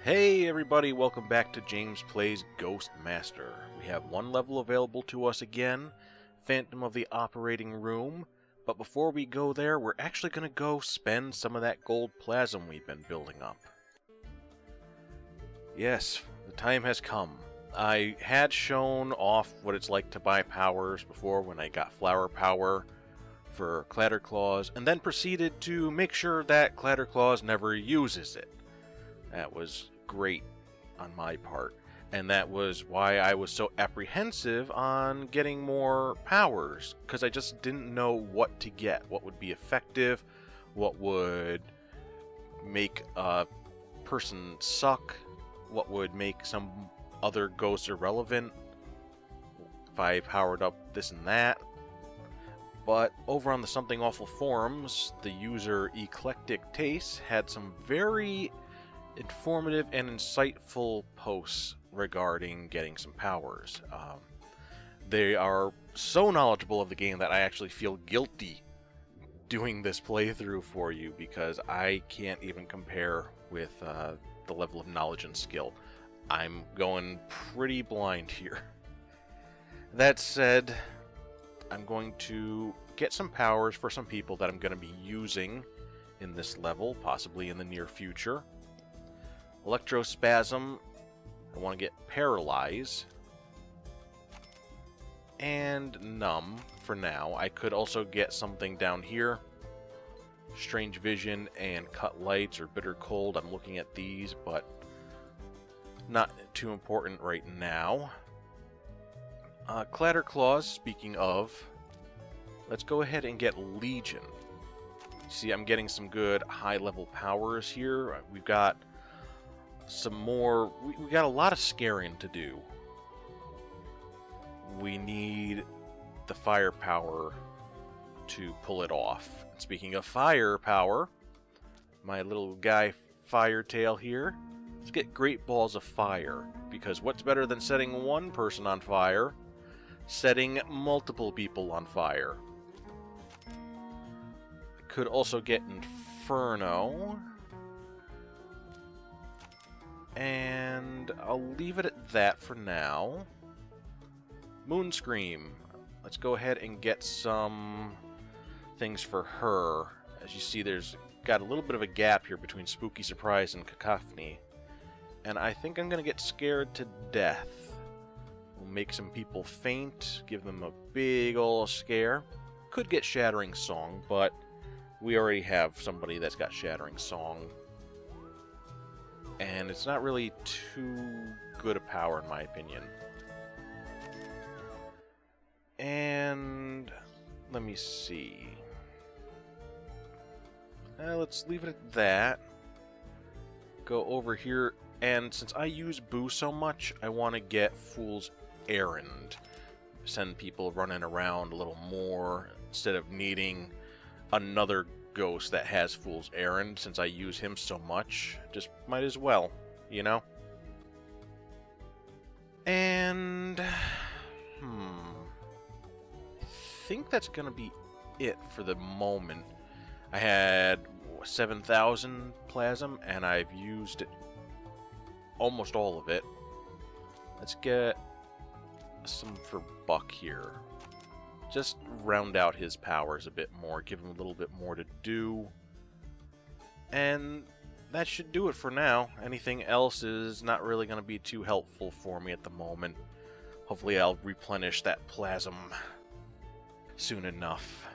Hey everybody, welcome back to James Plays Ghost Master. We have one level available to us again, Phantom of the Operating Room, but before we go there, we're actually going to go spend some of that gold plasm we've been building up. Yes, the time has come. I had shown off what it's like to buy powers before when I got flower power for Clatterclaws, and then proceeded to make sure that Clatterclaws never uses it. That was great on my part, and that was why I was so apprehensive on getting more powers, because I just didn't know what to get, what would be effective, what would make a person suck, what would make some other ghosts irrelevant if I powered up this and that. But over on the Something Awful forums, the user Eclectic Taste had some very informative and insightful posts regarding getting some powers. They are so knowledgeable of the game that I actually feel guilty doing this playthrough for you, because I can't even compare with the level of knowledge and skill. I'm going pretty blind here. That said, I'm going to get some powers for some people that I'm going to be using in this level, possibly in the near future. Electrospasm, I want to get Paralyze, and Numb for now. I could also get something down here, Strange Vision and Cut Lights or Bitter Cold. I'm looking at these, but not too important right now. Clatterclaws, speaking of, let's go ahead and get Legion. See, I'm getting some good high-level powers here. We've got some more. We got a lot of scaring to do. We need the firepower to pull it off. Speaking of firepower, my little guy Firetail here, let's get Great Balls of Fire, because what's better than setting one person on fire? Setting multiple people on fire. I could also get Inferno, and I'll leave it at that for now. Moonscream. Let's go ahead and get some things for her. As you see, there's got a little bit of a gap here between Spooky Surprise and Cacophony. And I think I'm going to get Scared to Death. We'll make some people faint, give them a big ol' scare. Could get Shattering Song, but we already have somebody that's got Shattering Song. And it's not really too good a power, in my opinion. And let me see. Let's leave it at that. Go over here, and since I use Boo so much, I want to get Fool's Errand. Send people running around a little more, instead of needing another ghost that has Fool's Errand. Since I use him so much, just might as well, you know? And I think that's gonna be it for the moment. I had 7,000 plasm, and I've used it, almost all of it. Let's get some for Buck here. Just round out his powers a bit more, give him a little bit more to do. And that should do it for now. Anything else is not really going to be too helpful for me at the moment. Hopefully I'll replenish that plasm soon enough.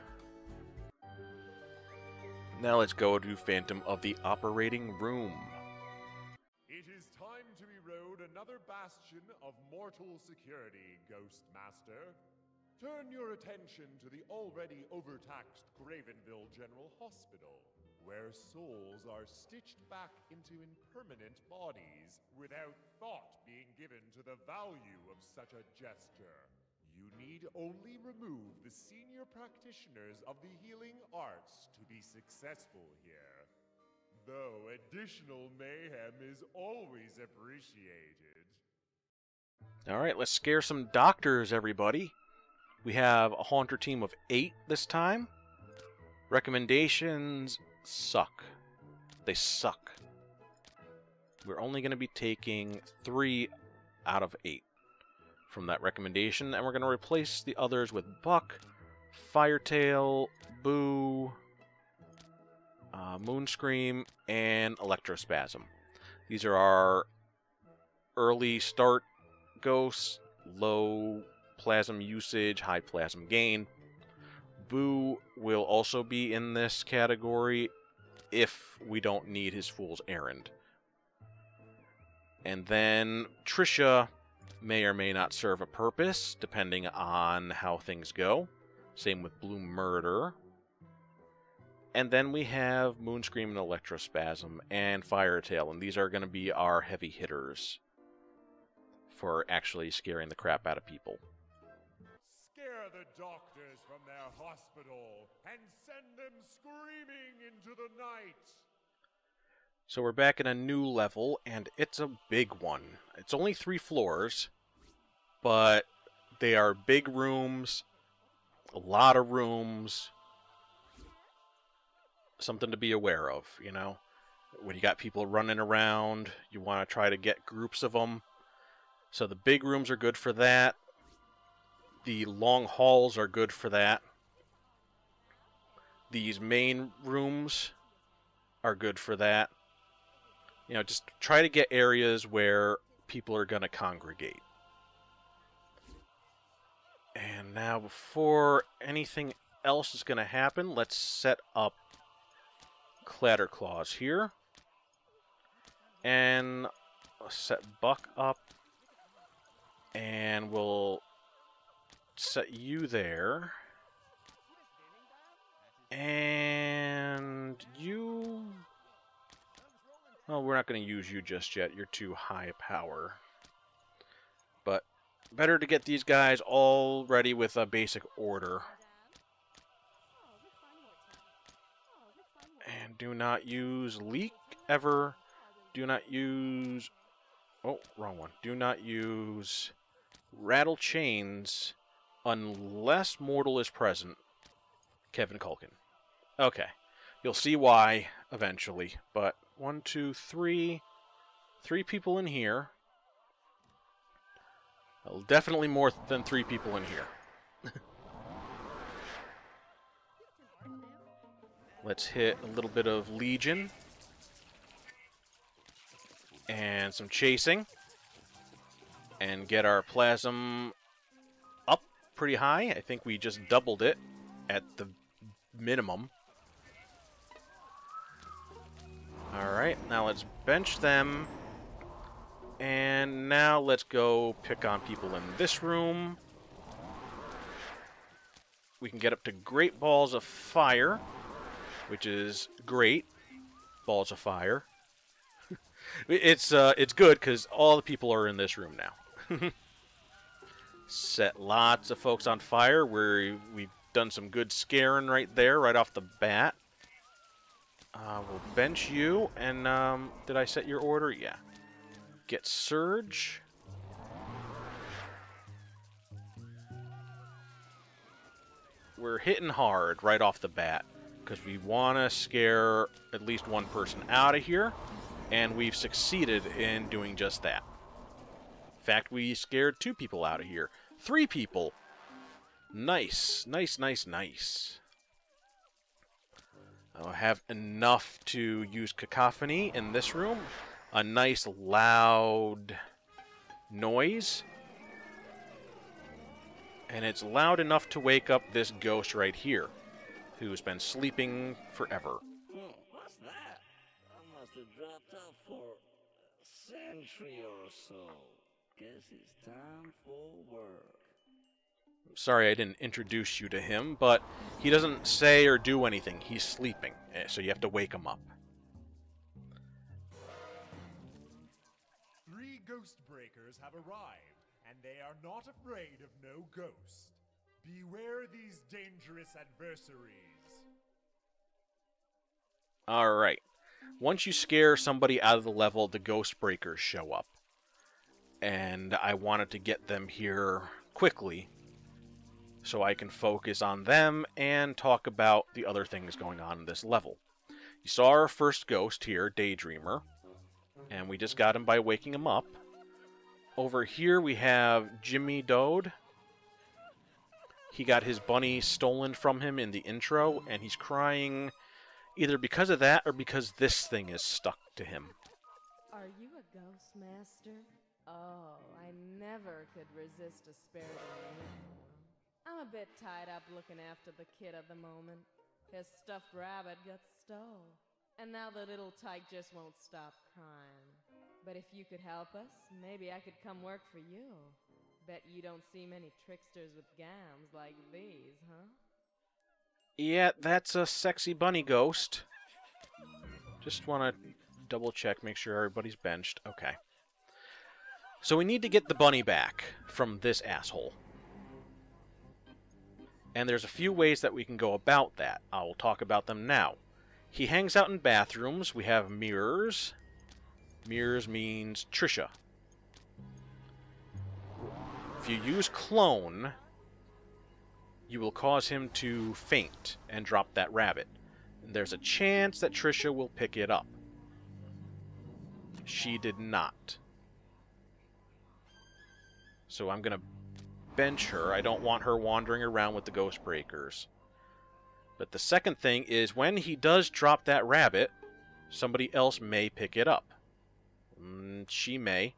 Now let's go to Phantom of the Operating Room. It is time to erode another bastion of mortal security, Ghost Master. Turn your attention to the already overtaxed Gravenville General Hospital, where souls are stitched back into impermanent bodies without thought being given to the value of such a gesture. You need only remove the senior practitioners of the healing arts to be successful here. Though additional mayhem is always appreciated. Alright, let's scare some doctors, everybody. We have a Haunter team of 8 this time. Recommendations suck. They suck. we're only going to be taking 3 out of 8 from that recommendation, and we're going to replace the others with Buck, Firetail, Boo, Moonscream, and Electrospasm. These are our early start ghosts, low plasm usage, high plasm gain. Boo will also be in this category if we don't need his Fool's Errand. And then Trisha may or may not serve a purpose, depending on how things go. Same with Blue Murder. And then we have Moonscream and Electrospasm and Firetail, and these are going to be our heavy hitters for actually scaring the crap out of people. Scare the doctors from their hospital and send them screaming into the night. So we're back in a new level, and it's a big one. It's only 3 floors, but they are big rooms, a lot of rooms. Something to be aware of, you know? When you got people running around, you want to try to get groups of them. So the big rooms are good for that. The long halls are good for that. These main rooms are good for that. You know, just try to get areas where people are going to congregate. And now, before anything else is going to happen, let's set up Clatterclaws here. And let's set Buck up. And we'll set you there. And you... well, we're not going to use you just yet. You're too high power. But better to get these guys all ready with a basic order. And do not use Leak ever. Do not use... oh, wrong one. Do not use Rattle Chains unless Mortal is present. Kevin Culkin. Okay. You'll see why eventually. But 1, 2, 3. 3 people in here. Well, definitely more than 3 people in here. Let's hit a little bit of Legion. And some chasing. And get our plasm up pretty high. I think we just doubled it at the minimum. Alright, now let's bench them. And now let's go pick on people in this room. We can get up to Great Balls of Fire, which is great. Balls of Fire. It's good because all the people are in this room now. Set lots of folks on fire. We've done some good scaring right there, right off the bat. We'll bench you, and did I set your order? Yeah. Get Surge. We're hitting hard right off the bat because we want to scare at least one person out of here, and we've succeeded in doing just that. In fact, we scared 2 people out of here. 3 people. Nice. Nice, nice, nice. I'll have enough to use Cacophony in this room. A nice, loud noise. And it's loud enough to wake up this ghost right here, who's been sleeping forever. What's that? I must have dropped off for a century or so. Guess it's time for work. Sorry I didn't introduce you to him, but he doesn't say or do anything. He's sleeping, so you have to wake him up. 3 ghost breakers have arrived, and they are not afraid of no ghost. Beware these dangerous adversaries. Alright. Once you scare somebody out of the level, the ghost breakers show up. And I wanted to get them here quickly, so I can focus on them and talk about the other things going on in this level. You saw our first ghost here, Daydreamer. And we just got him by waking him up. Over here we have Gimme Dode. He got his bunny stolen from him in the intro, and he's crying either because of that or because this thing is stuck to him. Are you a ghost master? Oh, I never could resist a spirited uniform. I'm a bit tied up looking after the kid at the moment. His stuffed rabbit got stole, and now the little tyke just won't stop crying. But if you could help us, maybe I could come work for you. Bet you don't see many tricksters with gams like these, huh? Yeah, that's a sexy bunny ghost. Just want to double check, make sure everybody's benched. Okay. So we need to get the bunny back from this asshole. And there's a few ways that we can go about that. I will talk about them now. He hangs out in bathrooms. We have mirrors. Mirrors means Trisha. If you use clone, you will cause him to faint and drop that rabbit. And there's a chance that Trisha will pick it up. She did not. So I'm going to bench her. I don't want her wandering around with the Ghost Breakers. But the second thing is when he does drop that rabbit, somebody else may pick it up. She may.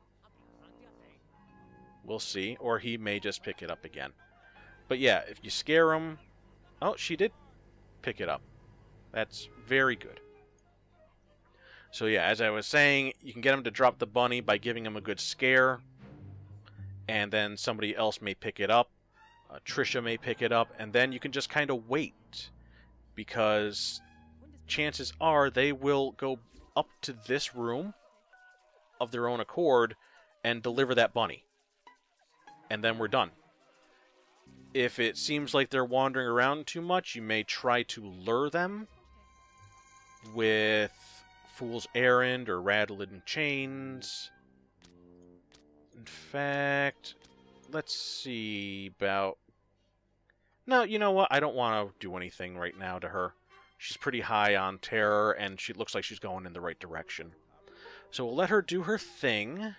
We'll see. Or he may just pick it up again. But yeah, if you scare him... Oh, she did pick it up. That's very good. So yeah, as I was saying, you can get him to drop the bunny by giving him a good scare. And then somebody else may pick it up. Trisha may pick it up. And then you can just kind of wait. Because chances are they will go up to this room of their own accord and deliver that bunny. And then we're done. If it seems like they're wandering around too much, you may try to lure them with Fool's Errand or Rattling Chains. In fact, let's see about... No, you know what? I don't want to do anything right now to her. She's pretty high on terror, and she looks like she's going in the right direction. So we'll let her do her thing,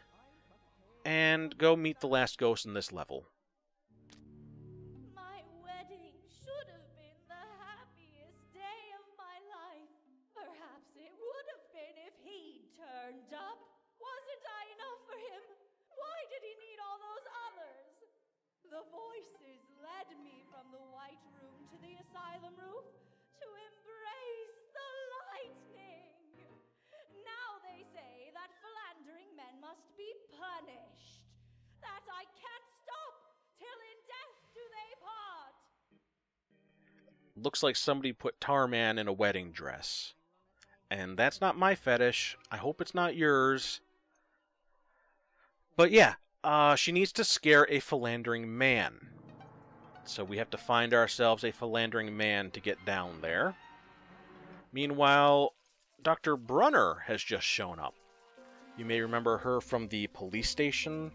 and go meet the last ghost in this level. My wedding should have been the happiest day of my life. Perhaps it would have been if he'd turned up. Wasn't I enough for him? Why did he need all those others? The voices led me from the white room to the asylum roof to embrace the lightning. Now they say that philandering men must be punished. That I can't stop till in death do they part. Looks like somebody put Tarman in a wedding dress. And that's not my fetish. I hope it's not yours. But yeah, she needs to scare a philandering man. So we have to find ourselves a philandering man to get down there. Meanwhile, Dr. Brunner has just shown up. You may remember her from the police station.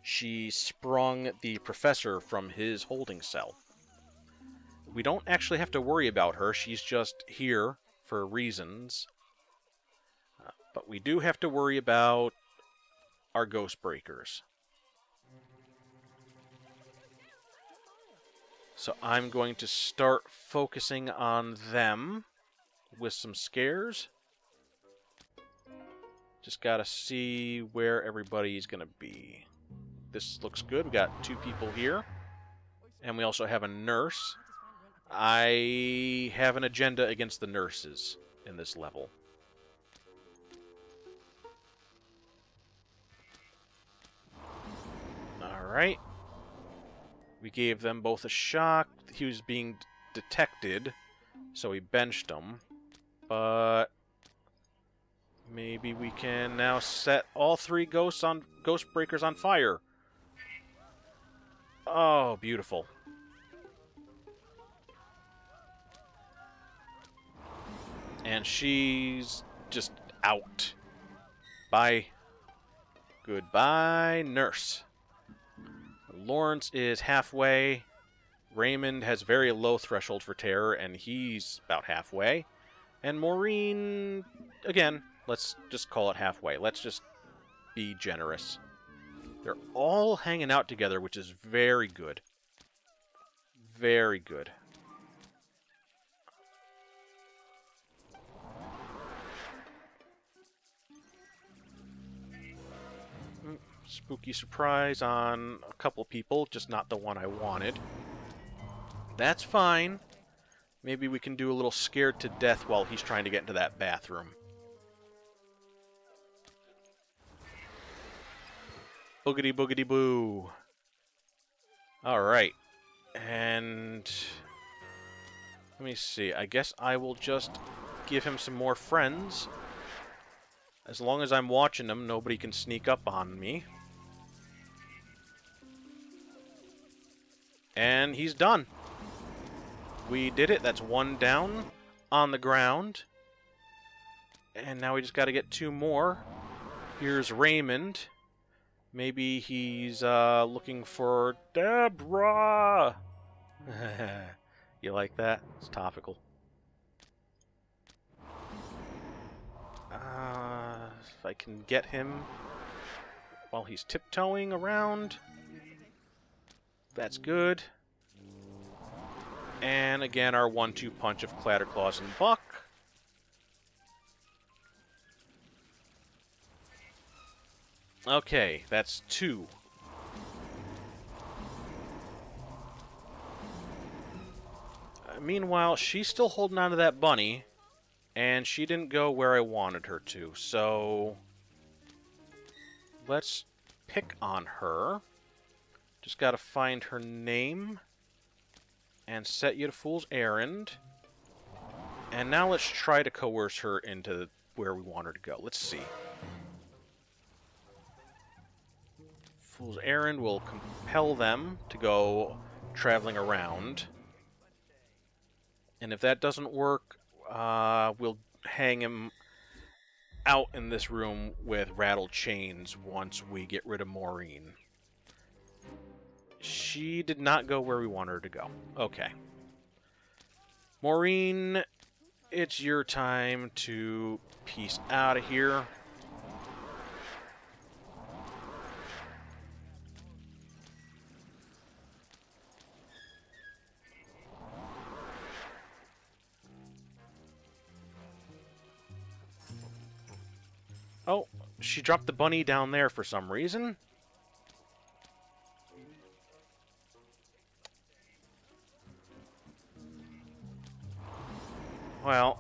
She sprung the professor from his holding cell. We don't actually have to worry about her. She's just here for reasons. But we do have to worry about our Ghost Breakers. So I'm going to start focusing on them with some scares. Just gotta see where everybody's gonna be. This looks good. We got 2 people here. And we also have a nurse. I have an agenda against the nurses in this level. Alright. We gave them both a shock. He was being detected, so we benched him. But maybe we can now set all 3 Ghost Breakers on fire. Oh, beautiful. And she's just out. Bye. Goodbye, nurse. Lawrence is halfway. Raymond has very low threshold for terror, and he's about halfway. And Maureen, again, Let's just call it halfway. Let's just be generous. They're all hanging out together, which is very good. Very good. Spooky surprise on a couple people, just not the one I wanted. That's fine. Maybe we can do a little scared to death while he's trying to get into that bathroom. Boogity boogity boo. Alright. And let me see. I guess I will just give him some more friends. As long as I'm watching him, nobody can sneak up on me. And he's done. We did it. That's one down on the ground. And now we just got to get 2 more. Here's Raymond. Maybe he's looking for Deborah. You like that? It's topical. If I can get him while he's tiptoeing around. That's good. And again, our 1-2 punch of Clatterclaws and Buck. Okay, that's 2. Meanwhile, she's still holding on to that bunny, and she didn't go where I wanted her to, so let's pick on her. Just gotta find her name and set you to fool's errand. And now let's try to coerce her into where we want her to go. Let's see. Fool's errand will compel them to go traveling around. And if that doesn't work, we'll hang him out in this room with rattled chains once we get rid of Maureen. She did not go where we want her to go. Okay. Maureen, it's your time to peace out of here. Oh, she dropped the bunny down there for some reason. Well,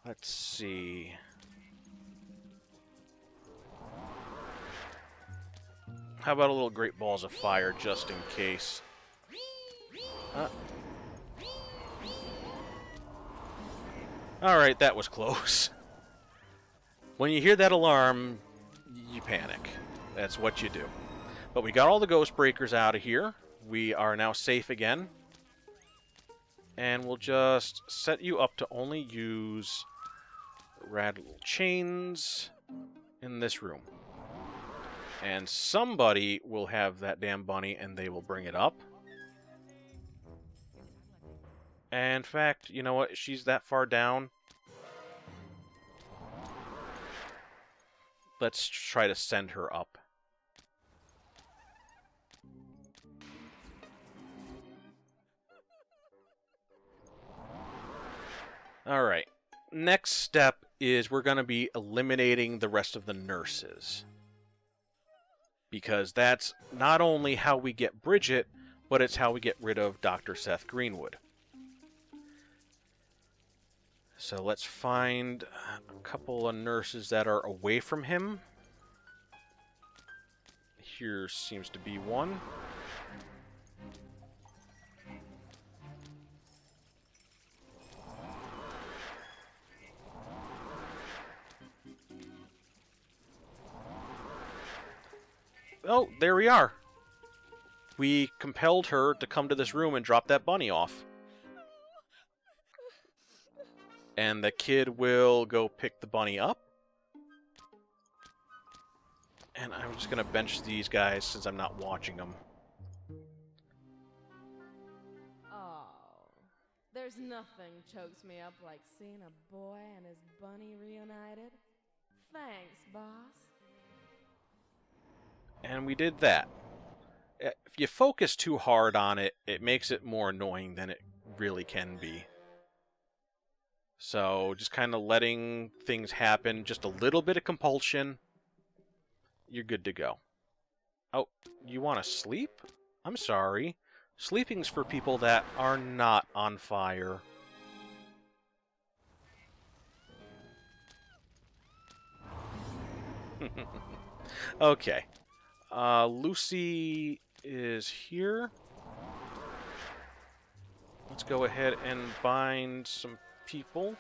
let's see. How about a little Great Balls of Fire, just in case? Alright, that was close. When you hear that alarm, you panic. That's what you do. But we got all the Ghost Breakers out of here. We are now safe again. And we'll just set you up to only use rattle chains in this room. And somebody will have that damn bunny and they will bring it up. And in fact, you know what? She's that far down. Let's try to send her up. Alright. Next step is we're going to be eliminating the rest of the nurses. Because that's not only how we get Bridget, but it's how we get rid of Dr. Seth Greenwood. So let's find a couple of nurses that are away from him. Here seems to be one. Oh, there we are. We compelled her to come to this room and drop that bunny off. And the kid will go pick the bunny up. And I'm just going to bench these guys since I'm not watching them. Oh, there's There's nothing chokes me up like seeing a boy and his bunny reunited. Thanks, boss. And we did that. If you focus too hard on it, it makes it more annoying than it really can be. So just kind of letting things happen, just a little bit of compulsion, you're good to go. Oh, you want to sleep? I'm sorry. Sleeping's for people that are not on fire. Okay. Lucy is here. Let's go ahead and bind some people.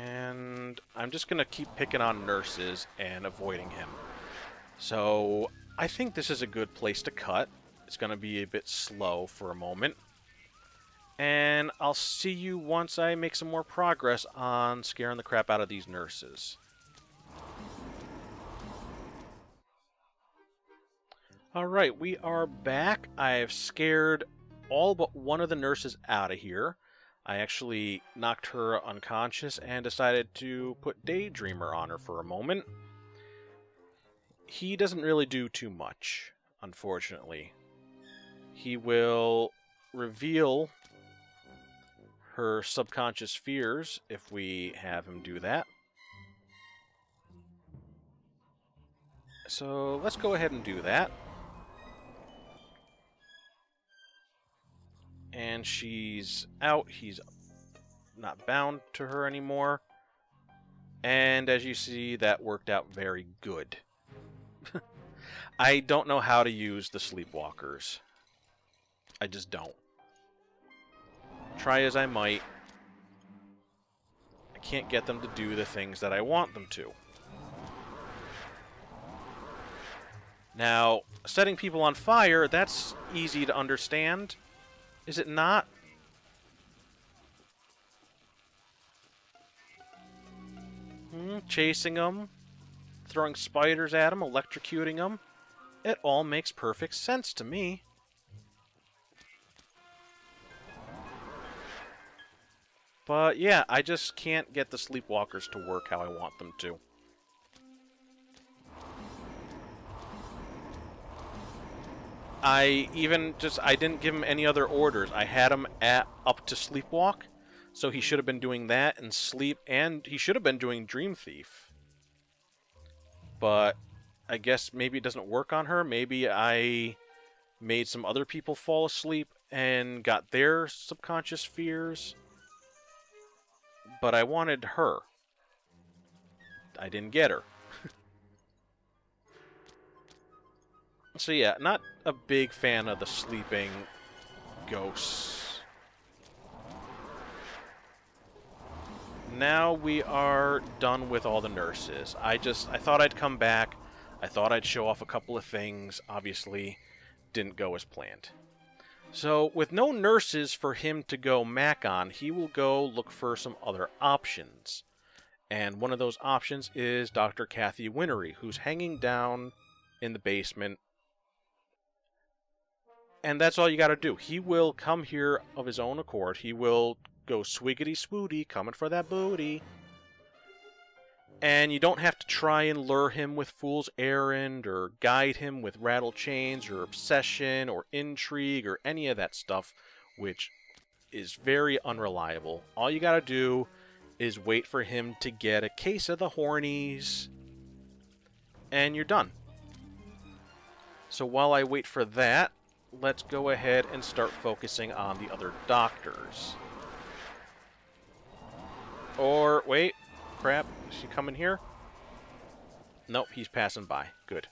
And I'm just going to keep picking on nurses and avoiding him. So I think this is a good place to cut. It's going to be a bit slow for a moment. And I'll see you once I make some more progress on scaring the crap out of these nurses. Alright, we are back. I've scared all but one of the nurses out of here. I actually knocked her unconscious and decided to put Daydreamer on her for a moment. He doesn't really do too much, unfortunately. He will reveal her subconscious fears if we have him do that. So let's go ahead and do that. And she's out. He's not bound to her anymore. And as you see, that worked out very good. I don't know how to use the sleepwalkers. I just don't. Try as I might, I can't get them to do the things that I want them to. Now, setting people on fire, that's easy to understand. Is it not? Chasing them, throwing spiders at them, electrocuting them. It all makes perfect sense to me. But yeah, I just can't get the sleepwalkers to work how I want them to. I didn't give him any other orders. I had him up to sleepwalk, so he should have been doing that and sleep, and he should have been doing Dream Thief. But I guess maybe it doesn't work on her. Maybe I made some other people fall asleep and got their subconscious fears. But I wanted her. I didn't get her. So yeah, not a big fan of the sleeping ghosts. Now we are done with all the nurses. I thought I'd come back. I thought I'd show off a couple of things. Obviously, didn't go as planned. So, with no nurses for him to go mac on, he will go look for some other options. And one of those options is Dr. Kathy Winnery, who's hanging down in the basement. And that's all you gotta do. He will come here of his own accord. He will go swiggity-swoody, coming for that booty. And you don't have to try and lure him with Fool's Errand, or guide him with rattle chains, or obsession, or intrigue, or any of that stuff, which is very unreliable. All you gotta do is wait for him to get a case of the hornies, and you're done. So while I wait for that, let's go ahead and start focusing on the other doctors. Or, wait, crap, is he coming here? Nope, he's passing by. Good.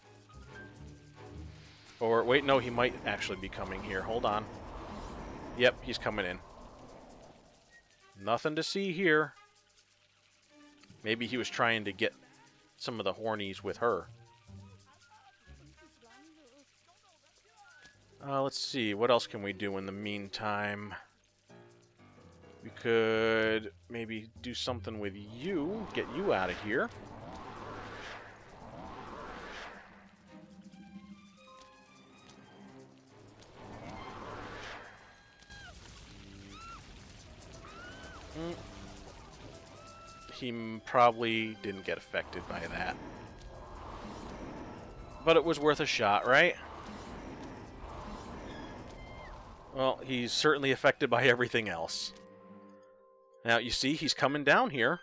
Or, wait, no, he might actually be coming here. Hold on. Yep, he's coming in. Nothing to see here. Maybe he was trying to get some of the hornies with her. Let's see, what else can we do in the meantime? We could maybe do something with you, get you out of here. He probably didn't get affected by that. But it was worth a shot, right? Well, he's certainly affected by everything else. Now, you see, he's coming down here.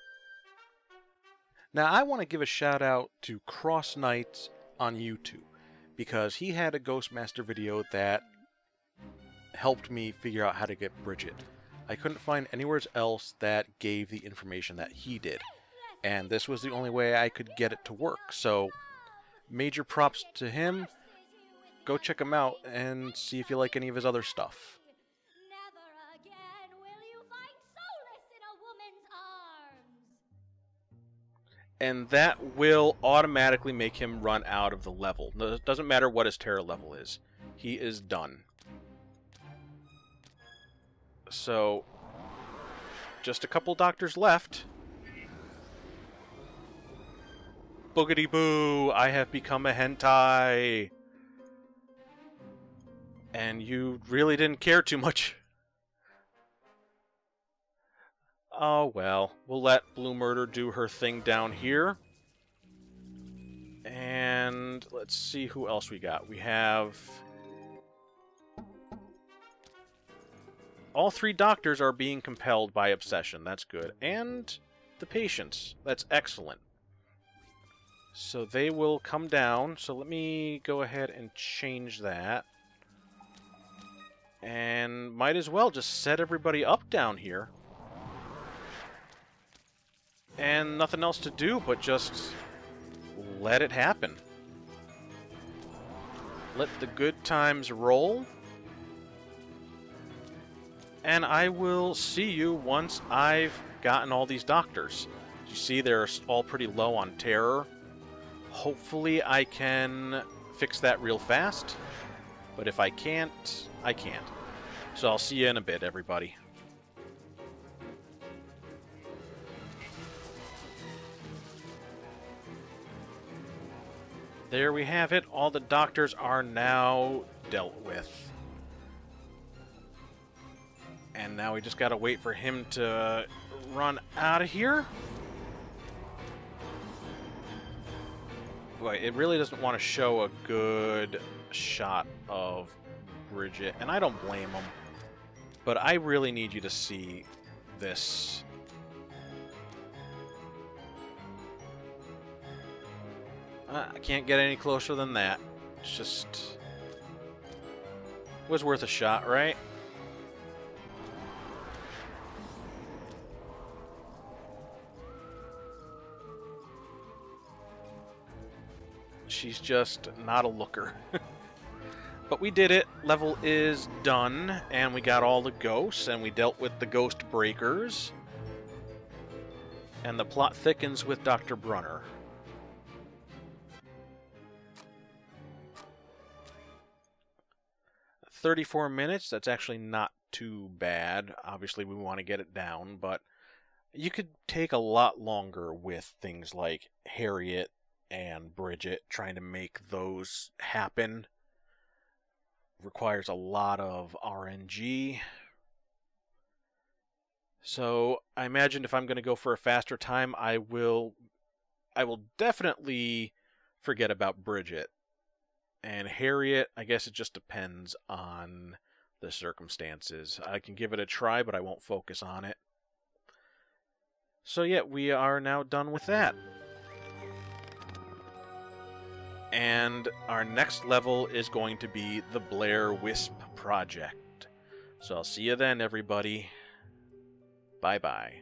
Now, I want to give a shout out to Cross Knights on YouTube, because he had a Ghostmaster video that helped me figure out how to get Bridget. I couldn't find anywhere else that gave the information that he did, and this was the only way I could get it to work. So, major props to him. Go check him out and see if you like any of his other stuff. Never again will you find solace in a woman's arms. And that will automatically make him run out of the level. It doesn't matter what his terror level is. He is done. So, just a couple doctors left. Boogity boo! I have become a hentai! And you really didn't care too much. Oh well, we'll let Blue Murder do her thing down here. And let's see who else we got. We have... all three doctors are being compelled by obsession. That's good. And the patients. That's excellent. So they will come down. So let me go ahead and change that. And might as well just set everybody up down here. And nothing else to do but just let it happen. Let the good times roll. And I will see you once I've gotten all these doctors. You see, they're all pretty low on terror. Hopefully I can fix that real fast. But if I can't, I can't. So I'll see you in a bit, everybody. There we have it. All the doctors are now dealt with. And now we just gotta wait for him to run out of here. Boy, it really doesn't want to show a good shot of Bridget, and I don't blame him. But I really need you to see this. I can't get any closer than that. It's just... was worth a shot, right? She's just not a looker. But we did it. Level is done. And we got all the ghosts. And we dealt with the ghost breakers. And the plot thickens with Dr. Brunner. "34 minutes. That's actually not too bad. Obviously, we want to get it down. But you could take a lot longer with things like Harriet and Bridget. Trying to make those happen requires a lot of RNG. So I imagine if I'm going to go for a faster time, I will definitely forget about Bridget. And Harriet, I guess it just depends on the circumstances. I can give it a try, but I won't focus on it. So yeah, we are now done with that. And our next level is going to be the Blair Wisp Project. So I'll see you then, everybody. Bye-bye.